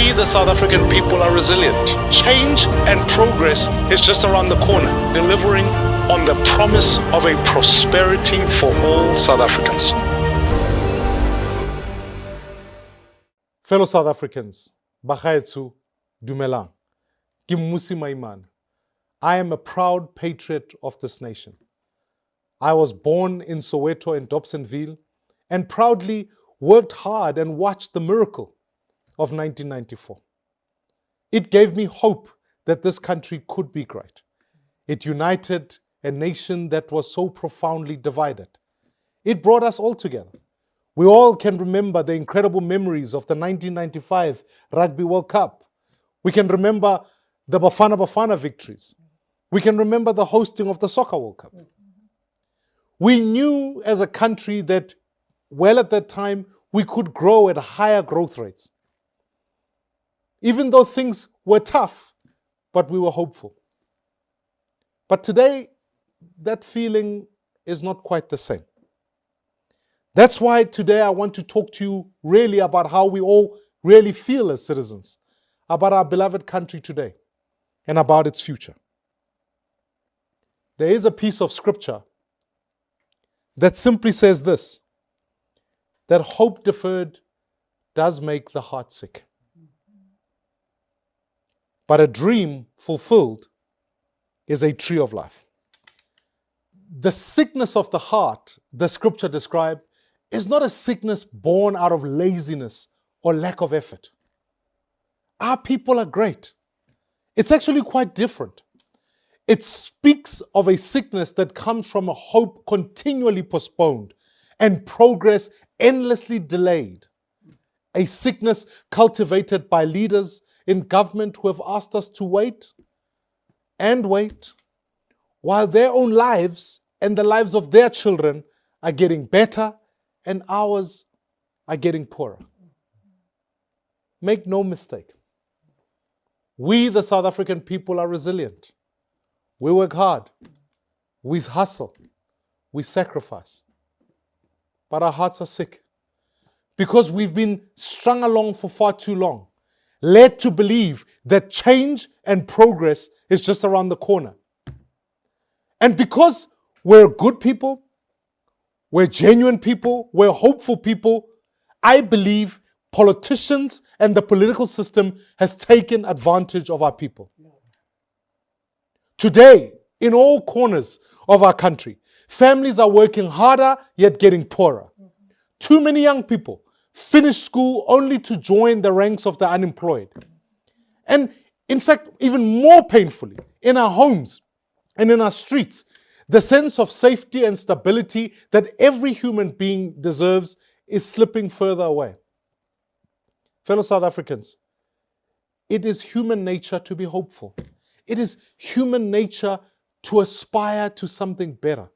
We, the South African people, are resilient. Change and progress is just around the corner, delivering on the promise of a prosperity for all South Africans. Fellow South Africans, Bagaetsu, Dumelang, Kimmusi Maiman. I am a proud patriot of this nation. I was born in Soweto in Dobsonville and proudly worked hard and watched the miracle of 1994. It gave me hope that this country could be great. It united a nation that was so profoundly divided. It brought us all together. We all can remember the incredible memories of the 1995 Rugby World Cup. We can remember the Bafana victories. We can remember the hosting of the Soccer World Cup. We knew as a country that, well, at that time, we could grow at higher growth rates. Even though things were tough, but we were hopeful. But today, that feeling is not quite the same. That's why today I want to talk to you really about how we all really feel as citizens, about our beloved country today, and about its future. There is a piece of scripture that simply says this, that hope deferred does make the heart sick. But a dream fulfilled is a tree of life. The sickness of the heart, the scripture described, is not a sickness born out of laziness or lack of effort. Our people are great. It's actually quite different. It speaks of a sickness that comes from a hope continually postponed and progress endlessly delayed. A sickness cultivated by leaders in government who have asked us to wait and wait while their own lives and the lives of their children are getting better and ours are getting poorer. Make no mistake. We, the South African people, are resilient. We work hard. We hustle. We sacrifice. But our hearts are sick because we've been strung along for far too long, led to believe that change and progress is just around the corner. And because we're good people, we're genuine people, we're hopeful people, I believe politicians and the political system has taken advantage of our people. Today, in all corners of our country, families are working harder yet getting poorer. Too many young people finish school only to join the ranks of the unemployed. And in fact, even more painfully, in our homes and in our streets, the sense of safety and stability that every human being deserves is slipping further away. Fellow South Africans, it is human nature to be hopeful. It is human nature to aspire to something better.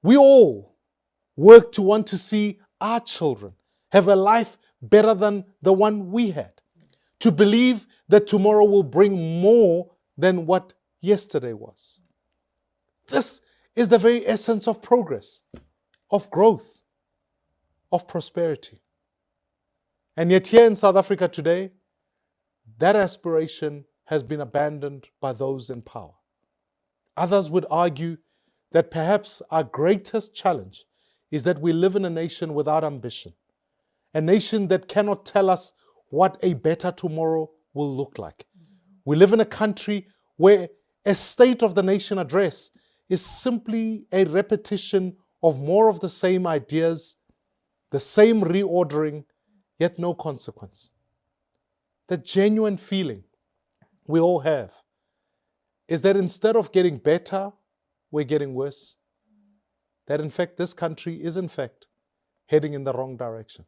We all work to want to see our children have a life better than the one we had, to believe that tomorrow will bring more than what yesterday was. This is the very essence of progress, of growth, of prosperity. And yet here in South Africa today, that aspiration has been abandoned by those in power. Others would argue that perhaps our greatest challenge is that we live in a nation without ambition, a nation that cannot tell us what a better tomorrow will look like. We live in a country where a State of the Nation address is simply a repetition of more of the same ideas, the same reordering, yet no consequence. The genuine feeling we all have is that instead of getting better, we're getting worse. That in fact, this country is in fact heading in the wrong direction.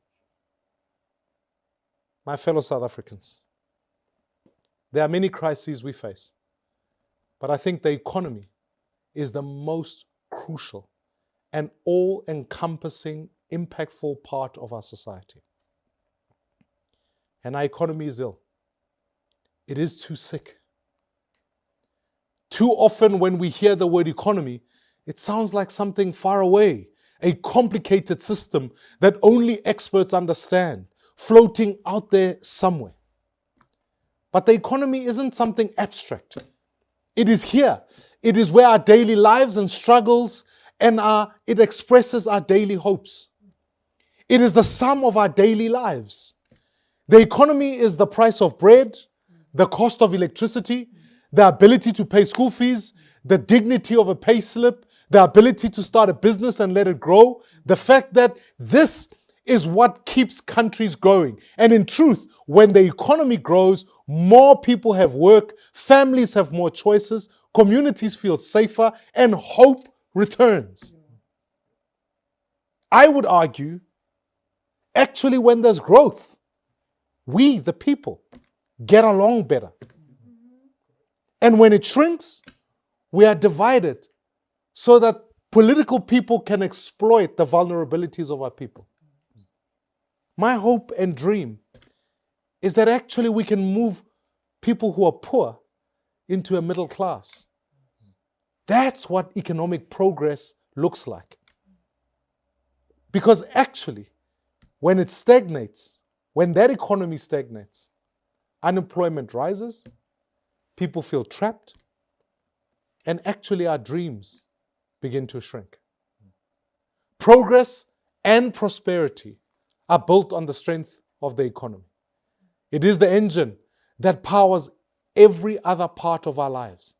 My fellow South Africans, there are many crises we face, but I think the economy is the most crucial and all-encompassing, impactful part of our society. And our economy is ill. It is too sick. Too often when we hear the word economy, it sounds like something far away, a complicated system that only experts understand, floating out there somewhere. But the economy isn't something abstract. It is here. It is where our daily lives and struggles and it expresses our daily hopes. It is the sum of our daily lives. The economy is the price of bread, the cost of electricity, the ability to pay school fees, the dignity of a pay slip, the ability to start a business and let it grow, the fact that this is what keeps countries growing. And in truth, when the economy grows, more people have work, families have more choices, communities feel safer, and hope returns. I would argue, actually, when there's growth, we, the people, get along better. And when it shrinks, we are divided so that political people can exploit the vulnerabilities of our people. My hope and dream is that actually we can move people who are poor into a middle class. That's what economic progress looks like. Because actually, when it stagnates, when that economy stagnates, unemployment rises, people feel trapped, and actually our dreams begin to shrink. Progress and prosperity are built on the strength of the economy. It is the engine that powers every other part of our lives.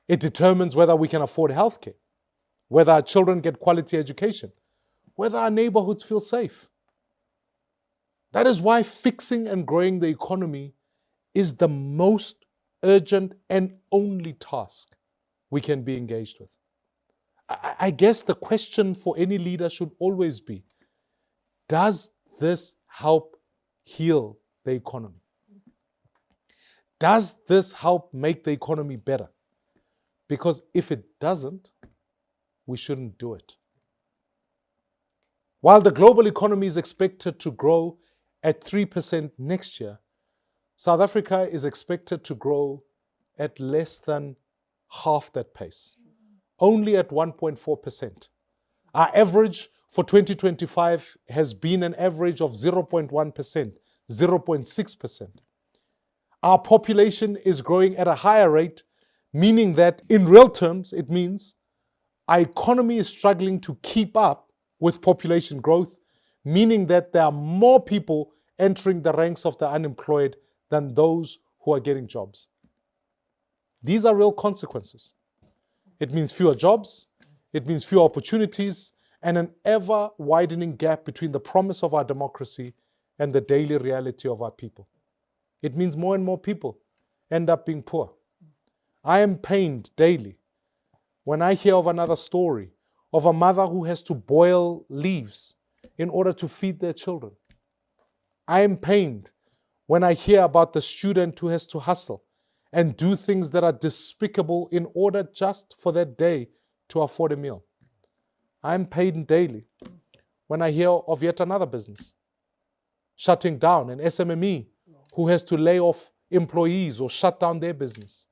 It determines whether we can afford healthcare, whether our children get quality education, whether our neighborhoods feel safe. That is why fixing and growing the economy is the most urgent and only task we can be engaged with. I guess the question for any leader should always be, does this help heal the economy? Does this help make the economy better? Because if it doesn't, we shouldn't do it. While the global economy is expected to grow at 3% next year, South Africa is expected to grow at less than half that pace, only at 1.4%. Our average for 2025 has been an average of 0.1%, 0.6%. Our population is growing at a higher rate, meaning that in real terms, it means our economy is struggling to keep up with population growth, meaning that there are more people entering the ranks of the unemployed than those who are getting jobs. These are real consequences. It means fewer jobs, it means fewer opportunities, and an ever widening gap between the promise of our democracy and the daily reality of our people. It means more and more people end up being poor. I am pained daily when I hear of another story of a mother who has to boil leaves in order to feed their children. I am pained when I hear about the student who has to hustle and do things that are despicable in order just for that day to afford a meal. I am pained daily when I hear of yet another business shutting down, an SMME who has to lay off employees or shut down their business.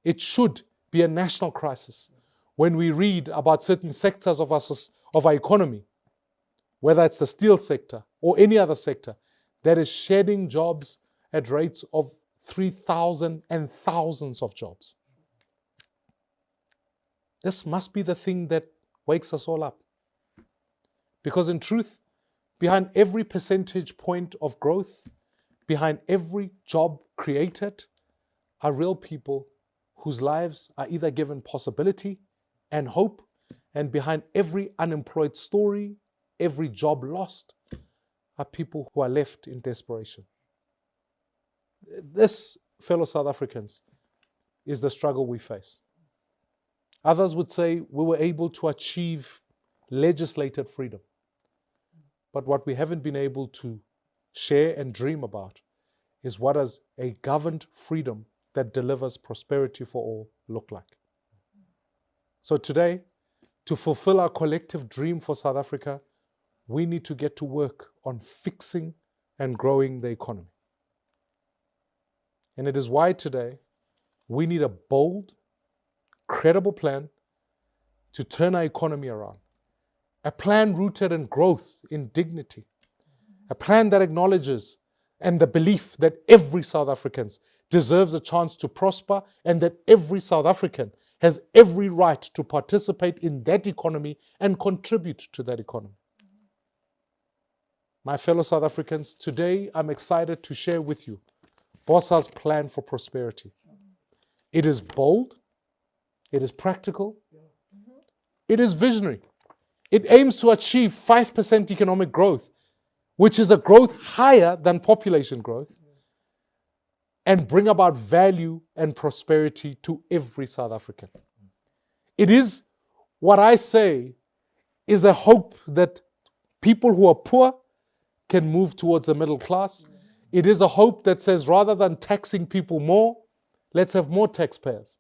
It should be a national crisis when we read about certain sectors of our economy, whether it's the steel sector or any other sector, that is shedding jobs at rates of 3,000 and thousands of jobs. This must be the thing that wakes us all up. Because in truth, behind every percentage point of growth, behind every job created, are real people whose lives are either given possibility and hope, and behind every unemployed story, every job lost, are people who are left in desperation. This, fellow South Africans, is the struggle we face. Others would say we were able to achieve legislated freedom. But what we haven't been able to share and dream about is what does a governed freedom that delivers prosperity for all look like. So today, to fulfill our collective dream for South Africa, we need to get to work on fixing and growing the economy. And it is why today we need a bold, credible plan to turn our economy around. A plan rooted in growth, in dignity. A plan that acknowledges and the belief that every South African deserves a chance to prosper and that every South African has every right to participate in that economy and contribute to that economy. My fellow South Africans, today I'm excited to share with you BOSA's plan for prosperity. It is bold, it is practical, it is visionary. It aims to achieve 5% economic growth, which is a growth higher than population growth, and bring about value and prosperity to every South African. It is what I say is a hope that people who are poor can move towards the middle class. It is a hope that says rather than taxing people more, let's have more taxpayers.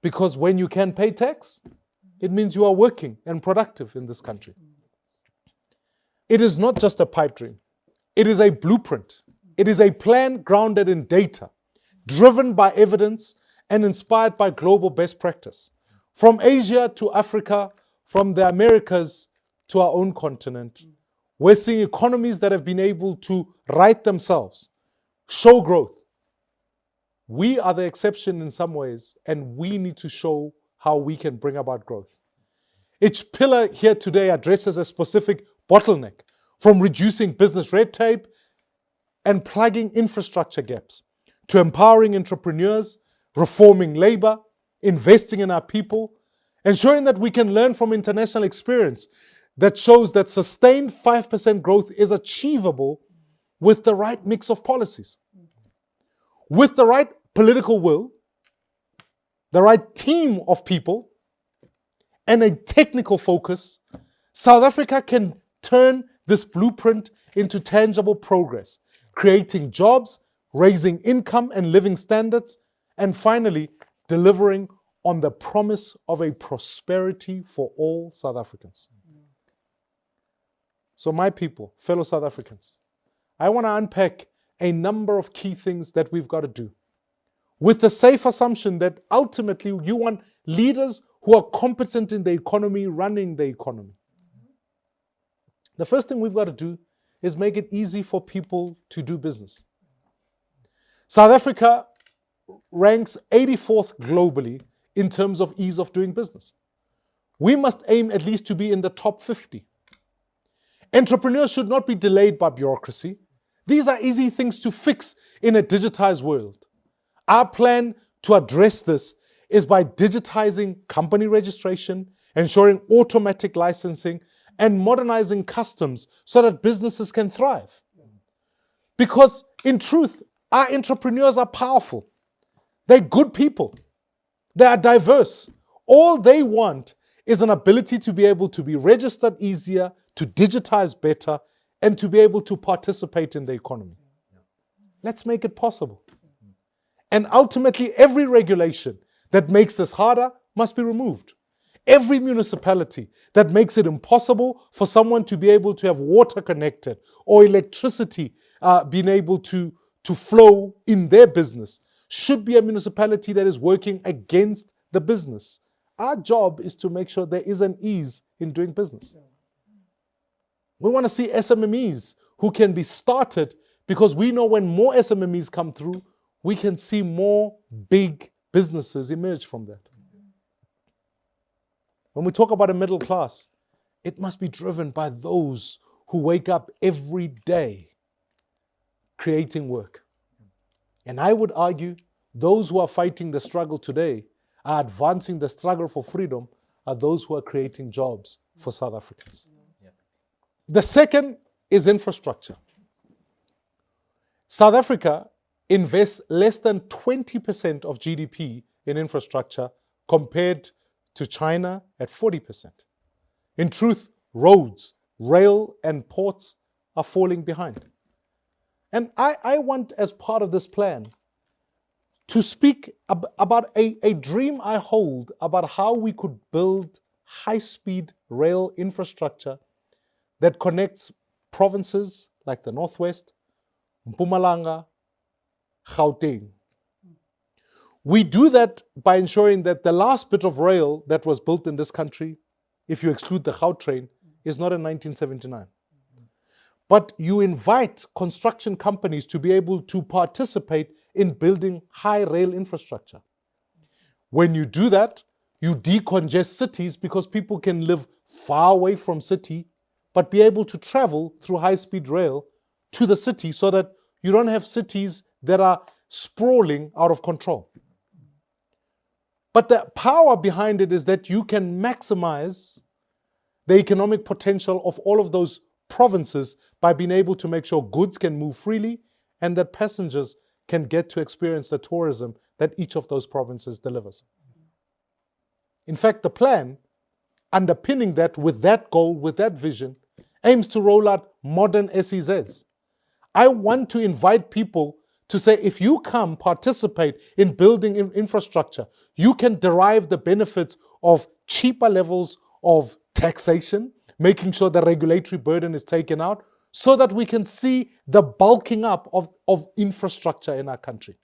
Because when you can pay tax, it means you are working and productive in this country. It is not just a pipe dream. It is a blueprint. It is a plan grounded in data, driven by evidence and inspired by global best practice. From Asia to Africa, from the Americas to our own continent, we're seeing economies that have been able to right themselves, show growth. We are the exception in some ways, and we need to show how we can bring about growth. Each pillar here today addresses a specific bottleneck, from reducing business red tape and plugging infrastructure gaps, to empowering entrepreneurs, reforming labor, investing in our people, ensuring that we can learn from international experience that shows that sustained 5% growth is achievable with the right mix of policies. With the right political will, the right team of people, and a technical focus, South Africa can turn this blueprint into tangible progress, creating jobs, raising income and living standards, and finally, delivering on the promise of a prosperity for all South Africans. So my people, fellow South Africans, I want to unpack a number of key things that we've got to do, with the safe assumption that ultimately you want leaders who are competent in the economy, running the economy. The first thing we've got to do is make it easy for people to do business. South Africa ranks 84th globally in terms of ease of doing business. We must aim at least to be in the top 50. Entrepreneurs should not be delayed by bureaucracy. These are easy things to fix in a digitized world. Our plan to address this is by digitizing company registration, ensuring automatic licensing, and modernizing customs so that businesses can thrive. Because in truth, our entrepreneurs are powerful. They're good people. They are diverse. All they want is an ability to be able to be registered easier, to digitize better, and to be able to participate in the economy. Let's make it possible. And ultimately, every regulation that makes this harder must be removed. Every municipality that makes it impossible for someone to be able to have water connected or electricity being able to flow in their business should be a municipality that is working against the business. Our job is to make sure there is an ease in doing business. We want to see SMMEs who can be started, because we know when more SMMEs come through, we can see more big businesses emerge from that. When we talk about a middle class, it must be driven by those who wake up every day creating work. And I would argue those who are fighting the struggle today, are advancing the struggle for freedom, are those who are creating jobs for South Africans. The second is infrastructure. South Africa invests less than 20% of GDP in infrastructure compared to China at 40%. In truth, roads, rail, and ports are falling behind. And I want, as part of this plan, to speak about a dream I hold about how we could build high-speed rail infrastructure that connects provinces like the Northwest, Mpumalanga, Gauteng. We do that by ensuring that the last bit of rail that was built in this country, if you exclude the Gautrain, is not in 1979. but you invite construction companies to be able to participate in building high rail infrastructure. When you do that, you decongest cities because people can live far away from city, but be able to travel through high-speed rail to the city so that you don't have cities that are sprawling out of control. But the power behind it is that you can maximize the economic potential of all of those provinces by being able to make sure goods can move freely and that passengers can get to experience the tourism that each of those provinces delivers. In fact, the plan underpinning that with that goal, with that vision, aims to roll out modern SEZs. I want to invite people to say, if you come participate in building infrastructure, you can derive the benefits of cheaper levels of taxation, making sure the regulatory burden is taken out, so that we can see the bulking up of infrastructure in our country.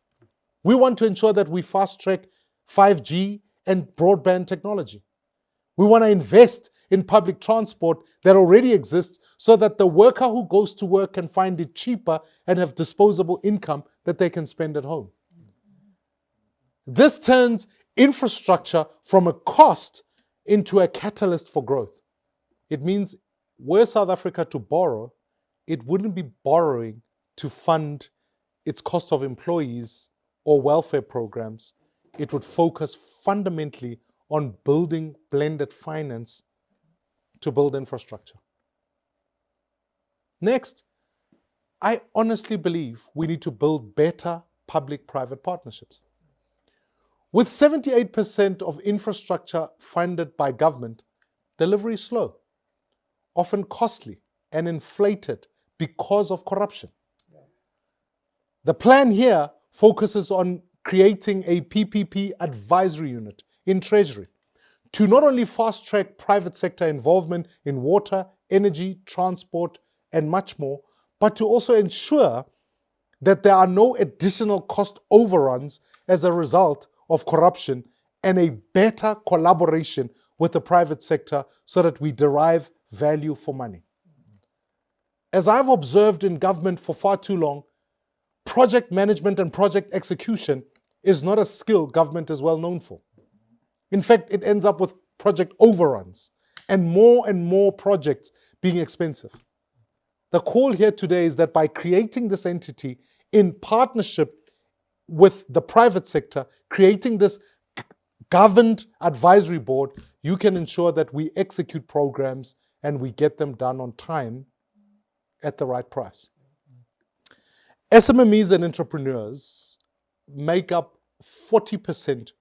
We want to ensure that we fast track 5G and broadband technology. We want to invest in public transport that already exists so that the worker who goes to work can find it cheaper and have disposable income that they can spend at home. This turns infrastructure from a cost into a catalyst for growth. It means were South Africa to borrow, it wouldn't be borrowing to fund its cost of employees or welfare programs. It would focus fundamentally on building blended finance to build infrastructure. Next, I honestly believe we need to build better public-private partnerships. With 78% of infrastructure funded by government, delivery is slow, often costly and inflated because of corruption. The plan here focuses on creating a PPP advisory unit in Treasury to not only fast-track private sector involvement in water, energy, transport, and much more, but to also ensure that there are no additional cost overruns as a result of corruption and a better collaboration with the private sector so that we derive value for money. As I've observed in government for far too long, project management and project execution is not a skill government is well known for. In fact, it ends up with project overruns and more projects being expensive. The call here today is that by creating this entity in partnership with the private sector, creating this governed advisory board, you can ensure that we execute programs and we get them done on time at the right price. SMMEs and entrepreneurs make up 40%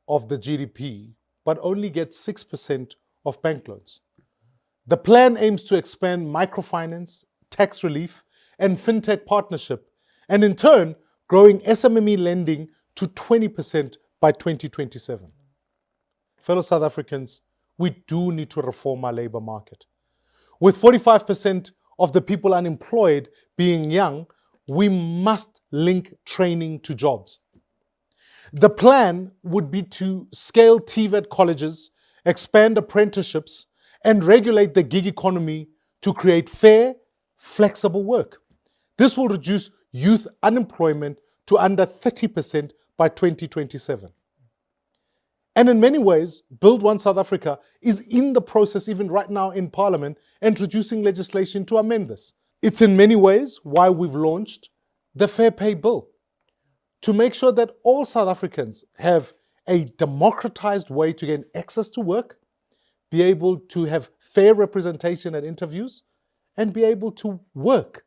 of the GDP, but only get 6% of bank loans. The plan aims to expand microfinance, tax relief, and fintech partnership, and in turn, growing SMME lending to 20% by 2027. Fellow South Africans, we do need to reform our labor market. With 45% of the people unemployed being young, we must link training to jobs. The plan would be to scale TVET colleges, expand apprenticeships, and regulate the gig economy to create fair, flexible work. This will reduce youth unemployment to under 30% by 2027. And in many ways, Build One South Africa is in the process, even right now in Parliament, introducing legislation to amend this. It's in many ways why we've launched the Fair Pay Bill, to make sure that all South Africans have a democratized way to gain access to work, be able to have fair representation at interviews, and be able to work.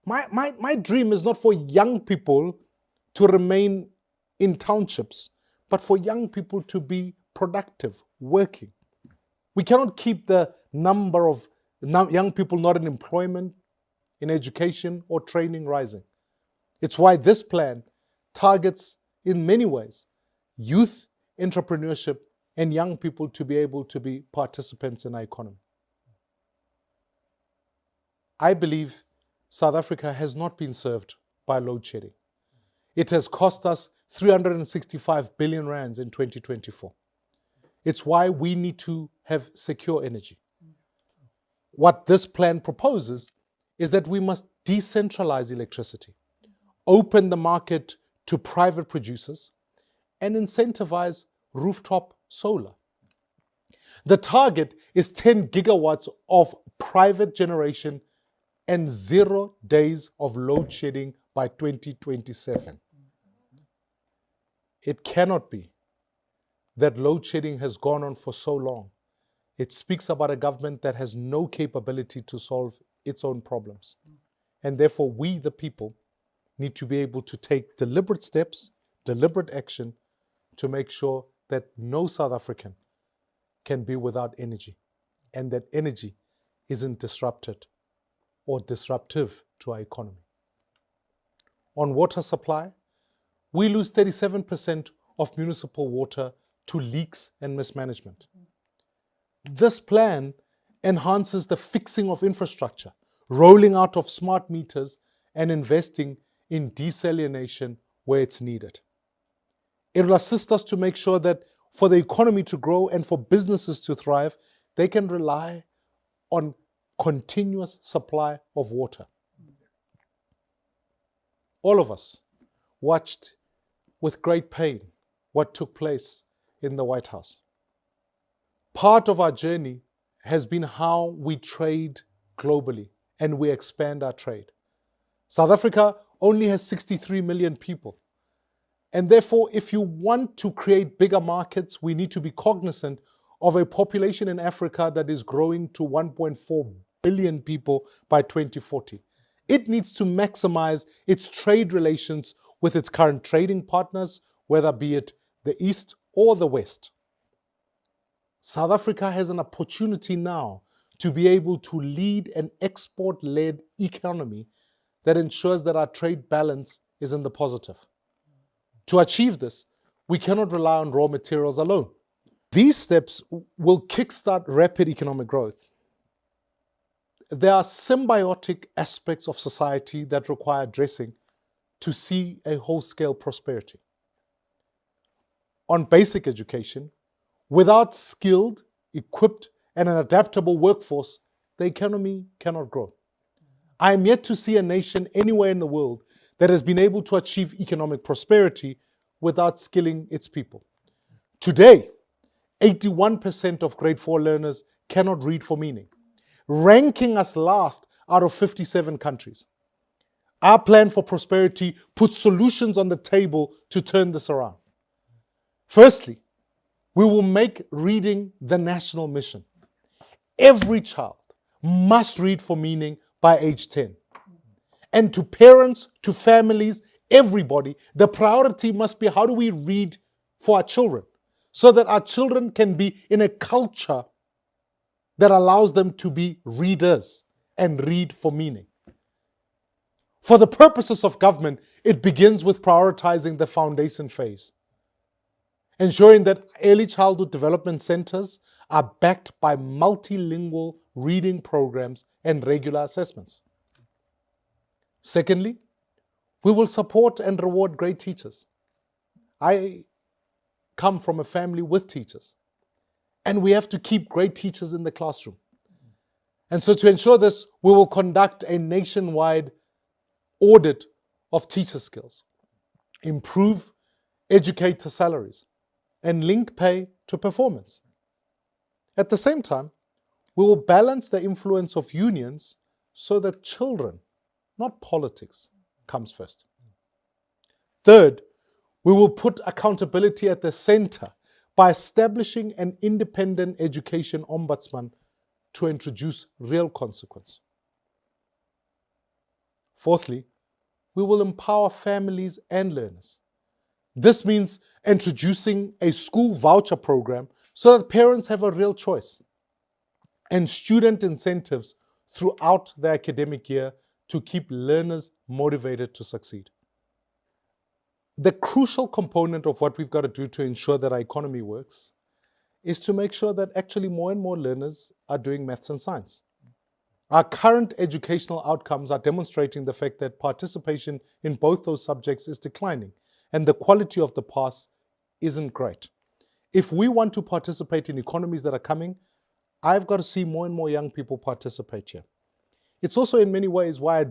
My dream is not for young people to remain in townships, but for young people to be productive, working. We cannot keep the number of young people not in employment, in education, or training rising. It's why this plan targets, in many ways, youth entrepreneurship and young people to be able to be participants in our economy. I believe South Africa has not been served by load shedding. It has cost us 365 billion rands in 2024. It's why we need to have secure energy. What this plan proposes is that we must decentralize electricity, open the market to private producers, and incentivize rooftop solar. The target is 10 gigawatts of private generation and 0 days of load shedding by 2027. It cannot be that load shedding has gone on for so long. It speaks about a government that has no capability to solve its own problems. And therefore, we, the people, need to be able to take deliberate steps, deliberate action to make sure that no South African can be without energy, and that energy isn't disrupted or disruptive to our economy. On water supply, we lose 37% of municipal water to leaks and mismanagement. This plan enhances the fixing of infrastructure, rolling out of smart meters, and investing in desalination where it's needed. It will assist us to make sure that for the economy to grow and for businesses to thrive, they can rely on continuous supply of water. All of us watched with great pain what took place in the White House. Part of our journey has been how we trade globally and we expand our trade. South Africa only has 63 million people. And therefore, if you want to create bigger markets, we need to be cognizant of a population in Africa that is growing to 1.4 billion people by 2040. It needs to maximize its trade relations with its current trading partners, whether be it the East or the West. South Africa has an opportunity now to be able to lead an export-led economy that ensures that our trade balance is in the positive. To achieve this, we cannot rely on raw materials alone. These steps will kickstart rapid economic growth. There are symbiotic aspects of society that require addressing to see a whole-scale prosperity. On basic education, without skilled, equipped, and an adaptable workforce, the economy cannot grow. I am yet to see a nation anywhere in the world that has been able to achieve economic prosperity without skilling its people. Today, 81% of grade 4 learners cannot read for meaning, ranking us last out of 57 countries. Our plan for prosperity puts solutions on the table to turn this around. Firstly, we will make reading the national mission. Every child must read for meaning by age 10. And to parents, to families, everybody, the priority must be how do we read for our children so that our children can be in a culture that allows them to be readers and read for meaning. For the purposes of government, it begins with prioritizing the foundation phase, ensuring that early childhood development centers are backed by multilingual reading programs and regular assessments. Secondly, we will support and reward great teachers. I come from a family with teachers, and we have to keep great teachers in the classroom. And so to ensure this, we will conduct a nationwide audit of teacher skills, improve educator salaries, and link pay to performance. At the same time, we will balance the influence of unions so that children, not politics, comes first. Third, we will put accountability at the center by establishing an independent education ombudsman to introduce real consequence. Fourthly, we will empower families and learners. This means introducing a school voucher program so that parents have a real choice, and student incentives throughout the academic year to keep learners motivated to succeed. The crucial component of what we've got to do to ensure that our economy works is to make sure that actually more and more learners are doing maths and science. Our current educational outcomes are demonstrating the fact that participation in both those subjects is declining, and the quality of the pass isn't great. If we want to participate in economies that are coming, I've got to see more and more young people participate here. It's also in many ways why I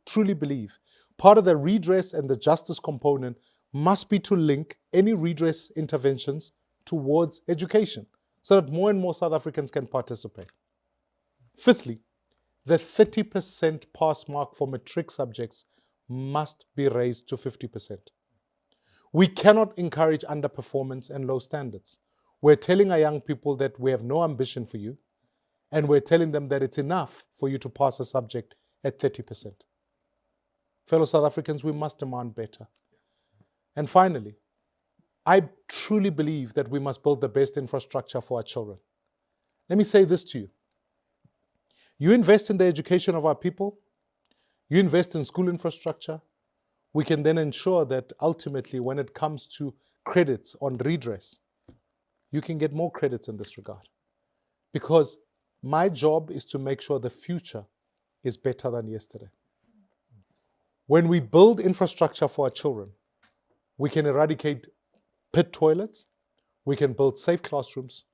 truly believe part of the redress and the justice component must be to link any redress interventions towards education so that more and more South Africans can participate. Fifthly, the 30% pass mark for matric subjects must be raised to 50%. We cannot encourage underperformance and low standards. We're telling our young people that we have no ambition for you, and we're telling them that it's enough for you to pass a subject at 30%. Fellow South Africans, we must demand better. And finally, I truly believe that we must build the best infrastructure for our children. Let me say this to you. You invest in the education of our people, you invest in school infrastructure, we can then ensure that ultimately when it comes to credits on redress, you can get more credits in this regard. Because my job is to make sure the future is better than yesterday. When we build infrastructure for our children, we can eradicate pit toilets, we can build safe classrooms,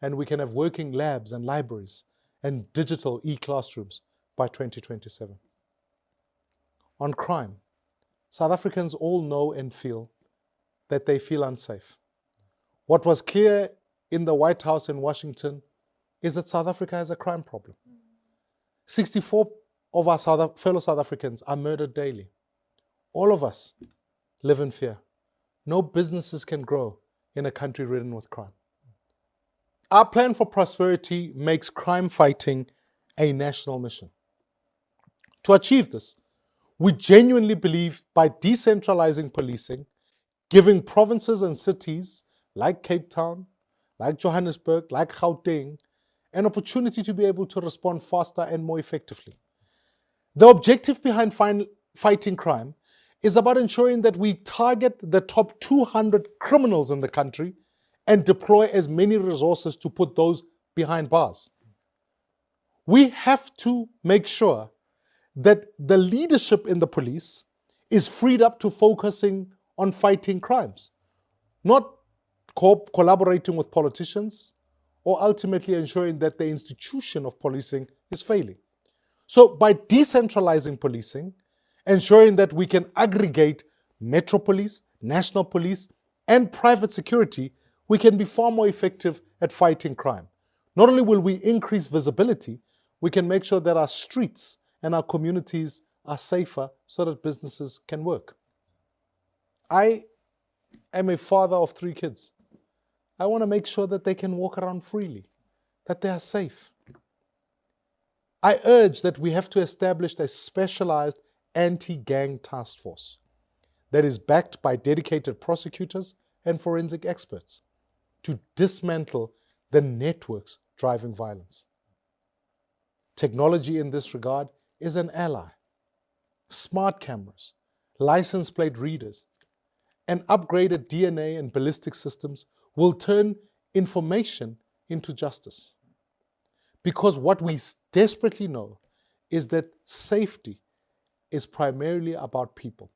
and we can have working labs and libraries and digital e-classrooms by 2027. On crime, South Africans all know and feel that they feel unsafe. What was clear in the White House in Washington is that South Africa has a crime problem. 64 of our fellow South Africans are murdered daily. All of us live in fear. No businesses can grow in a country ridden with crime. Our plan for prosperity makes crime fighting a national mission. To achieve this, we genuinely believe by decentralizing policing, giving provinces and cities like Cape Town, like Johannesburg, like Gauteng, an opportunity to be able to respond faster and more effectively. The objective behind fighting crime is about ensuring that we target the top 200 criminals in the country and deploy as many resources to put those behind bars. We have to make sure that the leadership in the police is freed up to focusing on fighting crimes, not collaborating with politicians or ultimately ensuring that the institution of policing is failing. So by decentralizing policing, ensuring that we can aggregate metro police, national police, and private security, we can be far more effective at fighting crime. Not only will we increase visibility, we can make sure that our streets and our communities are safer so that businesses can work. I am a father of 3 kids. I want to make sure that they can walk around freely, that they are safe. I urge that we have to establish a specialized anti-gang task force that is backed by dedicated prosecutors and forensic experts to dismantle the networks driving violence. Technology in this regard is an ally. Smart cameras, license plate readers, and upgraded DNA and ballistic systems will turn information into justice. Because what we desperately know is that safety is primarily about people.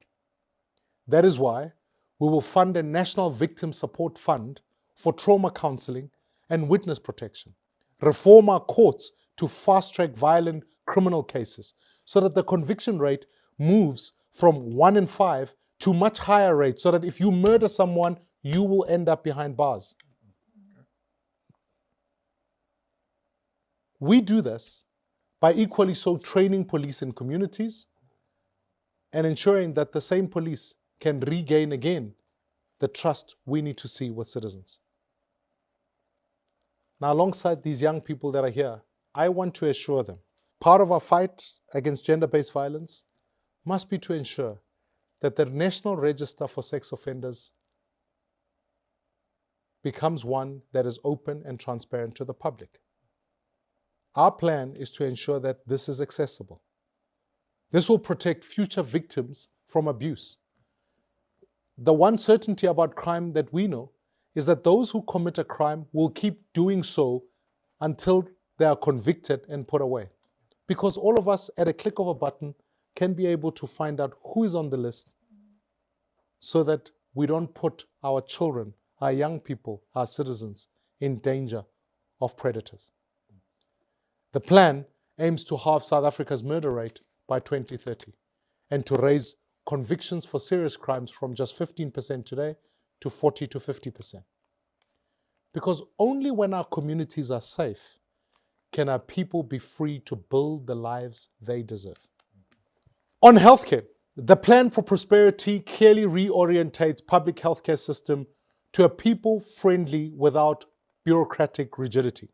That is why we will fund a National Victim Support Fund for trauma counseling and witness protection, reform our courts to fast-track violent criminal cases so that the conviction rate moves from 1 in 5 to much higher rates so that if you murder someone, you will end up behind bars. We do this by equally so training police in communities and ensuring that the same police can regain again the trust we need to see with citizens. Now, alongside these young people that are here, I want to assure them part of our fight against gender-based violence must be to ensure that the National Register for Sex Offenders becomes one that is open and transparent to the public. Our plan is to ensure that this is accessible. This will protect future victims from abuse. The one certainty about crime that we know is that those who commit a crime will keep doing so until they are convicted and put away. Because all of us, at a click of a button, can be able to find out who is on the list so that we don't put our children, our young people, our citizens in danger of predators. The plan aims to halve South Africa's murder rate by 2030 and to raise convictions for serious crimes from just 15% today to 40 to 50%. Because only when our communities are safe can our people be free to build the lives they deserve. On healthcare, the plan for prosperity clearly reorientates public healthcare system to a people-friendly without bureaucratic rigidity.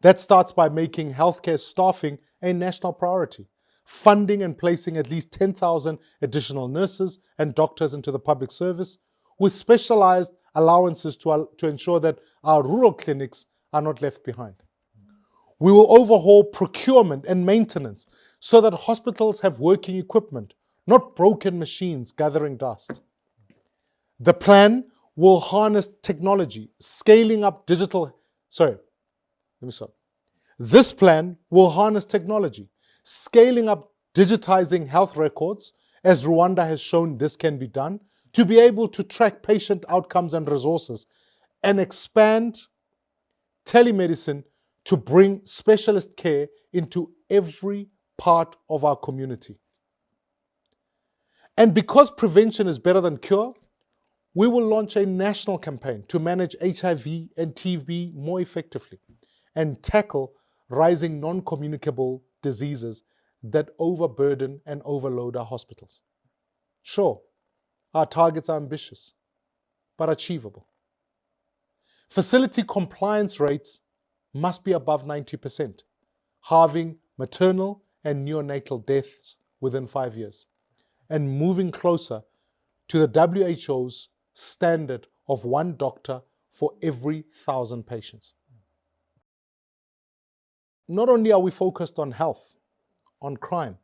That starts by making healthcare staffing a national priority, funding and placing at least 10,000 additional nurses and doctors into the public service, with specialized allowances to ensure that our rural clinics are not left behind. We will overhaul procurement and maintenance so that hospitals have working equipment, not broken machines gathering dust. The plan will harness technology, scaling up This plan will harness technology, scaling up digitizing health records, as Rwanda has shown this can be done, to be able to track patient outcomes and resources, and expand telemedicine to bring specialist care into every part of our community. And because prevention is better than cure, we will launch a national campaign to manage HIV and TB more effectively and tackle rising non-communicable diseases that overburden and overload our hospitals. Sure, our targets are ambitious, but achievable. Facility compliance rates must be above 90%, halving maternal and neonatal deaths within 5 years, and moving closer to the WHO's standard of 1 doctor for every 1,000 patients. Not only are we focused on health, on crime,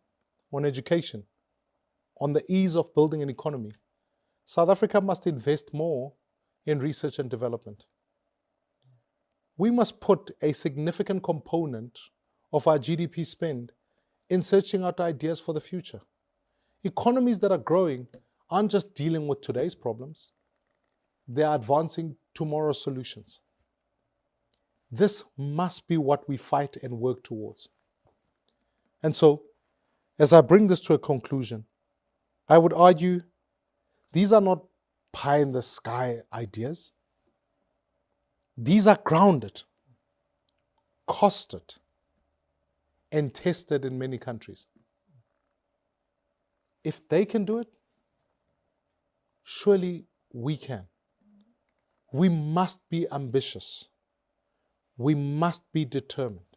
on education, on the ease of building an economy, South Africa must invest more in research and development. We must put a significant component of our GDP spend in searching out ideas for the future. Economies that are growing aren't just dealing with today's problems, they are advancing tomorrow's solutions. This must be what we fight and work towards. And so, as I bring this to a conclusion, I would argue these are not pie-in-the-sky ideas. These are grounded, costed, and tested in many countries. If they can do it, surely we can. We must be ambitious. We must be determined.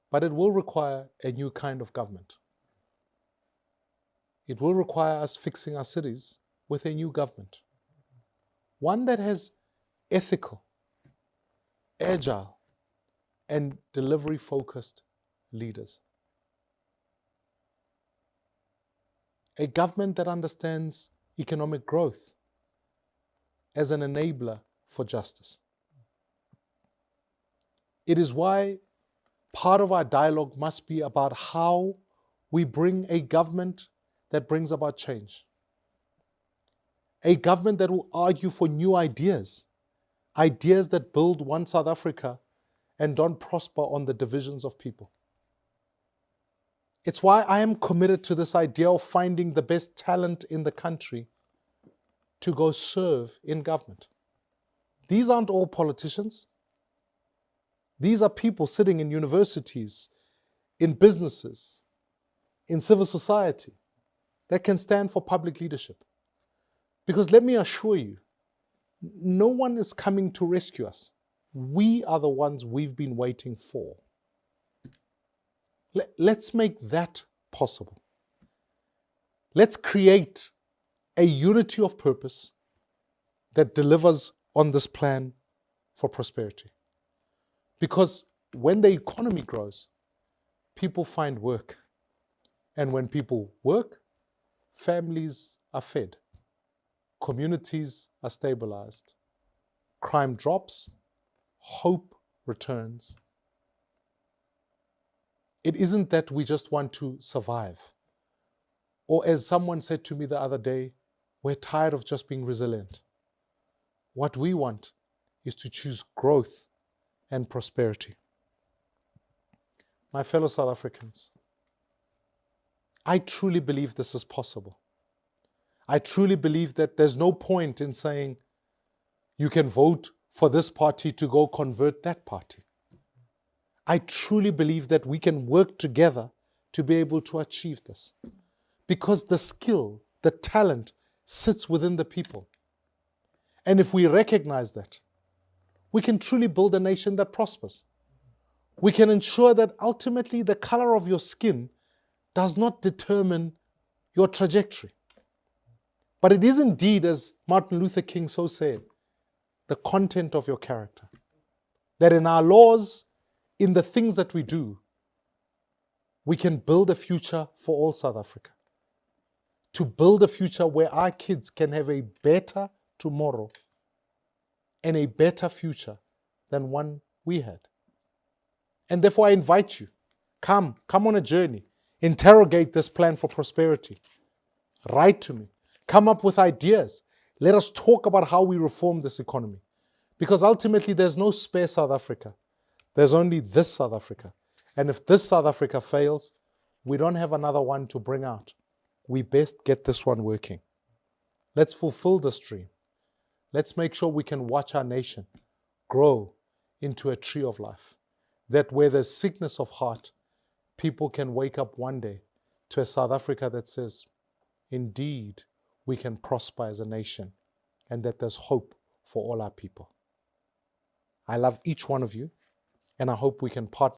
But it will require a new kind of government. It will require us fixing our cities with a new government. One that has ethical, agile, and delivery-focused leaders. A government that understands economic growth as an enabler for justice. It is why part of our dialogue must be about how we bring a government that brings about change. A government that will argue for new ideas, ideas that build one South Africa and don't prosper on the divisions of people. It's why I am committed to this idea of finding the best talent in the country to go serve in government. These aren't all politicians. These are people sitting in universities, in businesses, in civil society that can stand for public leadership. Because let me assure you, no one is coming to rescue us. We are the ones we've been waiting for. Let's make that possible. Let's create a unity of purpose that delivers on this plan for prosperity. Because when the economy grows, people find work. And when people work, families are fed, communities are stabilized, crime drops, hope returns. It isn't that we just want to survive. Or as someone said to me the other day, we're tired of just being resilient. What we want is to choose growth and prosperity. My fellow South Africans, I truly believe this is possible. I truly believe that there's no point in saying you can vote for this party to go convert that party. I truly believe that we can work together to be able to achieve this. Because the skill, the talent sits within the people. And if we recognize that, we can truly build a nation that prospers. We can ensure that ultimately the color of your skin does not determine your trajectory. But it is indeed, as Martin Luther King so said, the content of your character. That in our laws, in the things that we do, we can build a future for all South Africa. To build a future where our kids can have a better tomorrow and a better future than one we had. And therefore I invite you, come on a journey, interrogate this plan for prosperity, write to me, come up with ideas. Let us talk about how we reform this economy. Because ultimately there's no spare South Africa. There's only this South Africa. And if this South Africa fails, we don't have another one to bring out. We best get this one working. Let's fulfill this dream. Let's make sure we can watch our nation grow into a tree of life. That where there's sickness of heart, people can wake up one day to a South Africa that says, indeed, we can prosper as a nation, and that there's hope for all our people. I love each one of you, and I hope we can partner